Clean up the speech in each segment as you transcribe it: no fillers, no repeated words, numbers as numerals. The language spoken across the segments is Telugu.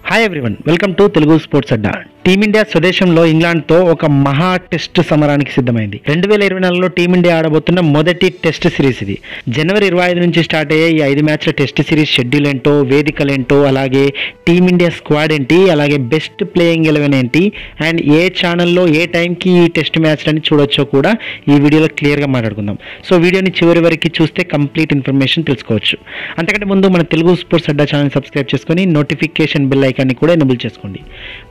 Hi everyone, welcome to Telugu sports Adda. Team India స్వదేశంలో ఇంగ్లాండ్తో ఒక మహా టెస్ట్ సమరానికి సిద్ధమైంది. 2024లో టీమిండియా ఆడబోతున్న మొదటి టెస్ట్ సిరీస్ ఇది. జనవరి 25 నుంచి స్టార్ట్ అయ్యే ఈ 5 మ్యాచ్ల టెస్ట్ సిరీస్ షెడ్యూల్ ఏంటో, వేదికలేంటో, అలాగే టీమిండియా స్క్వాడ్ ఏంటి, అలాగే బెస్ట్ ప్లేయింగ్ 11 ఏంటి, అండ్ ఏ ఛానల్లో ఏ టైంకి ఈ టెస్ట్ మ్యాచ్లని చూడొచ్చో కూడా ఈ వీడియోలో క్లియర్గా మాట్లాడుకుందాం. సో వీడియోని చివరి వరకు చూస్తే కంప్లీట్ ఇన్ఫర్మేషన్ తెలుసుకోవచ్చు. అంతకంటే ముందు మన తెలుగు స్పోర్ట్స్ అడ్డా ఛానల్ సబ్స్క్రైబ్ చేసుకొని నోటిఫికేషన్ బెల్ ఐకాన్ని కూడా ఎనేబుల్ చేసుకోండి.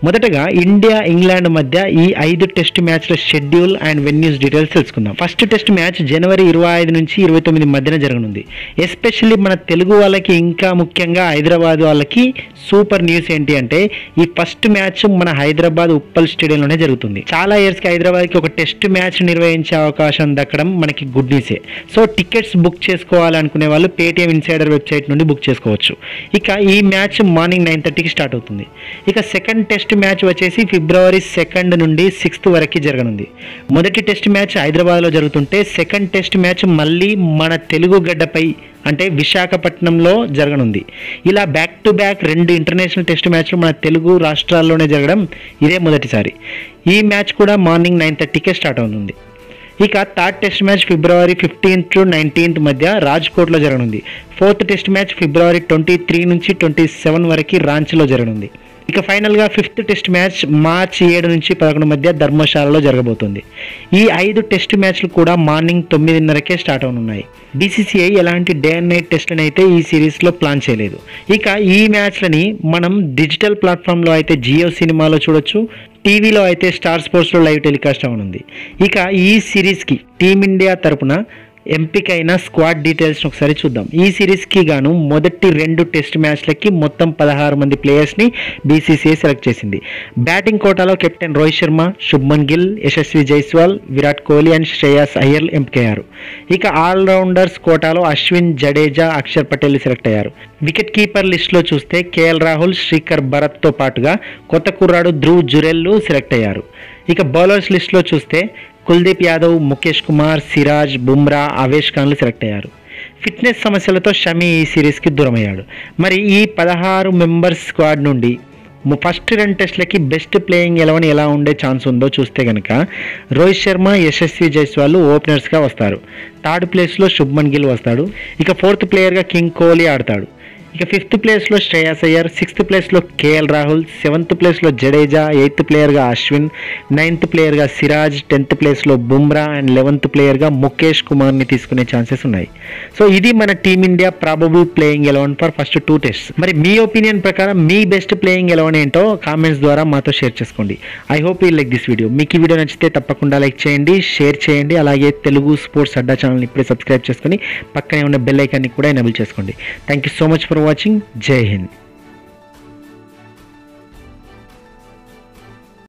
మొదటగా ఇండియా ఇంగ్లాండ్ మధ్య ఈ 5 టెస్ట్ మ్యాచ్ల షెడ్యూల్ అండ్ వెన్యూస్ డీటెయిల్స్ తెలుసుకుందాం. ఫస్ట్ టెస్ట్ మ్యాచ్ జనవరి 25 నుంచి 29 మధ్యన జరగనుంది. ఎస్పెషల్లీ మన తెలుగు వాళ్ళకి, ఇంకా ముఖ్యంగా హైదరాబాద్ వాళ్ళకి సూపర్ న్యూస్ ఏంటి అంటే, ఈ ఫస్ట్ మ్యాచ్ మన హైదరాబాద్ ఉప్పల్ స్టేడియంలోనే జరుగుతుంది. చాలా ఇయర్స్కి హైదరాబాద్కి ఒక టెస్ట్ మ్యాచ్ నిర్వహించే అవకాశం దక్కడం మనకి గుడ్ న్యూసే. సో టికెట్స్ బుక్ చేసుకోవాలనుకునే వాళ్ళు పేటిఎం ఇన్సైడర్ వెబ్సైట్ నుండి బుక్ చేసుకోవచ్చు. ఇక ఈ మ్యాచ్ మార్నింగ్ 9:30కి స్టార్ట్ అవుతుంది. ఇక సెకండ్ టెస్ట్ మ్యాచ్ వచ్చేసి ఫిబ్రవరి 2 నుండి 6 వరకు జరగనుంది. మొదటి టెస్ట్ మ్యాచ్ హైదరాబాద్లో జరుగుతుంటే, సెకండ్ టెస్ట్ మ్యాచ్ మళ్ళీ మన తెలుగు గడ్డపై అంటే విశాఖపట్నంలో జరగనుంది. ఇలా back to back 2 international test మ్యాచ్లు మన తెలుగు రాష్ట్రాల్లోనే జరగడం ఇదే మొదటిసారి. ఈ మ్యాచ్ కూడా మార్నింగ్ 9:30కే స్టార్ట్ అవుతుంది. ఇక third test match February 15 to 19 మధ్య రాజ్కోట్లో జరగనుంది. ఫోర్త్ టెస్ట్ మ్యాచ్ ఫిబ్రవరి 23 నుంచి 27 వరకు రాంచీలో జరగనుంది. ఇక ఫైనల్గా ఫిఫ్త్ టెస్ట్ మ్యాచ్ మార్చి 7 నుంచి 11 మధ్య ధర్మశాలలో జరగబోతుంది. ఈ 5 టెస్ట్ మ్యాచ్లు కూడా మార్నింగ్ 9:30కే స్టార్ట్ అవనున్నాయి. బీసీసీఐ ఎలాంటి డే అండ్ నైట్ టెస్ట్లను అయితే ఈ సిరీస్లో ప్లాన్ చేయలేదు. ఇక ఈ మ్యాచ్లని మనం డిజిటల్ ప్లాట్ఫామ్లో అయితే జియో సినిమాలో చూడొచ్చు, టీవీలో అయితే స్టార్ స్పోర్ట్స్లో లైవ్ టెలికాస్ట్ అవనుంది. ఇక ఈ సిరీస్కి టీమిండియా తరపున ఎంపికైన స్క్వాడ్ డీటెయిల్స్ని ఒకసారి చూద్దాం. ఈ సిరీస్కి గాను మొదటి 2 టెస్ట్ మ్యాచ్లకి మొత్తం 16 మంది ప్లేయర్స్ని బీసీసీఐ సెలెక్ట్ చేసింది. బ్యాటింగ్ కోటాలో కెప్టెన్ రోహిత్ శర్మ, శుభ్మన్ గిల్, యశస్వి జైస్వాల్, విరాట్ కోహ్లీ అండ్ శ్రేయాస్ అయ్యర్ ఎంపికయ్యారు. ఇక ఆల్రౌండర్స్ కోటాలో అశ్విన్, జడేజా, అక్షర్ పటేల్ సెలెక్ట్ అయ్యారు. వికెట్ కీపర్ లిస్టులో చూస్తే కేఎల్ రాహుల్, శ్రీకర్ భరత్తో పాటుగా కొత్త కుర్రాడు ధ్రువ్ జురెల్లు సెలెక్ట్ అయ్యారు. ఇక బౌలర్స్ లిస్టులో చూస్తే కుల్దీప్ యాదవ్, ముఖేష్ కుమార్, సిరాజ్, బుమ్రా, అవేష్ ఖాన్లు సెలెక్ట్ అయ్యారు. ఫిట్నెస్ సమస్యలతో షమి ఈ సిరీస్కి దూరమయ్యాడు. మరి ఈ 16 మెంబర్స్ స్క్వాడ్ నుండి ఫస్ట్ 2 టెస్ట్లకి బెస్ట్ ప్లేయింగ్ 11 ఎలా ఉండే ఛాన్స్ ఉందో చూస్తే కనుక, రోహిత్ శర్మ, యశస్వి జైస్వాల్ ఓపెనర్స్గా వస్తారు. థర్డ్ ప్లేస్లో శుభ్మన్ గిల్ వస్తాడు. ఇక ఫోర్త్ ప్లేయర్గా కింగ్ కోహ్లీ ఆడతాడు. ఇక 5th ప్లేస్లో శ్రేయాస్ అయ్యర్, 6th ప్లేస్లో కేఎల్ రాహుల్, 7th ప్లేస్లో జడేజా, 8th ప్లేయర్గా అశ్విన్, 9th ప్లేయర్గా సిరాజ్, 10th ప్లేస్లో బుమ్రా అండ్ 11th ప్లేయర్గా ముఖేష్ కుమార్ని తీసుకునే ఛాన్సెస్ ఉన్నాయి. సో ఇది మన team India probable playing 11 for first 2 test. మరి మీ ఒపీనియన్ ప్రకారం మీ బెస్ట్ ప్లేయింగ్ 11 ఏంటో కామెంట్స్ ద్వారా మాతో షేర్ చేసుకోండి. I hope you like this video. మీకు ఈ వీడియో నచ్చితే తప్పకుండా లైక్ చేయండి, షేర్ చేయండి. అలాగే తెలుగు స్పోర్ట్స్ అడ్డా ఛానల్ని ఇప్పుడే సబ్స్క్రైబ్ చేసుకొని పక్కనే ఉన్న బెల్ ఐకాన్ని కూడా ఎనేబుల్ చేసుకోండి. Thank you so much for watching. జై హింద్.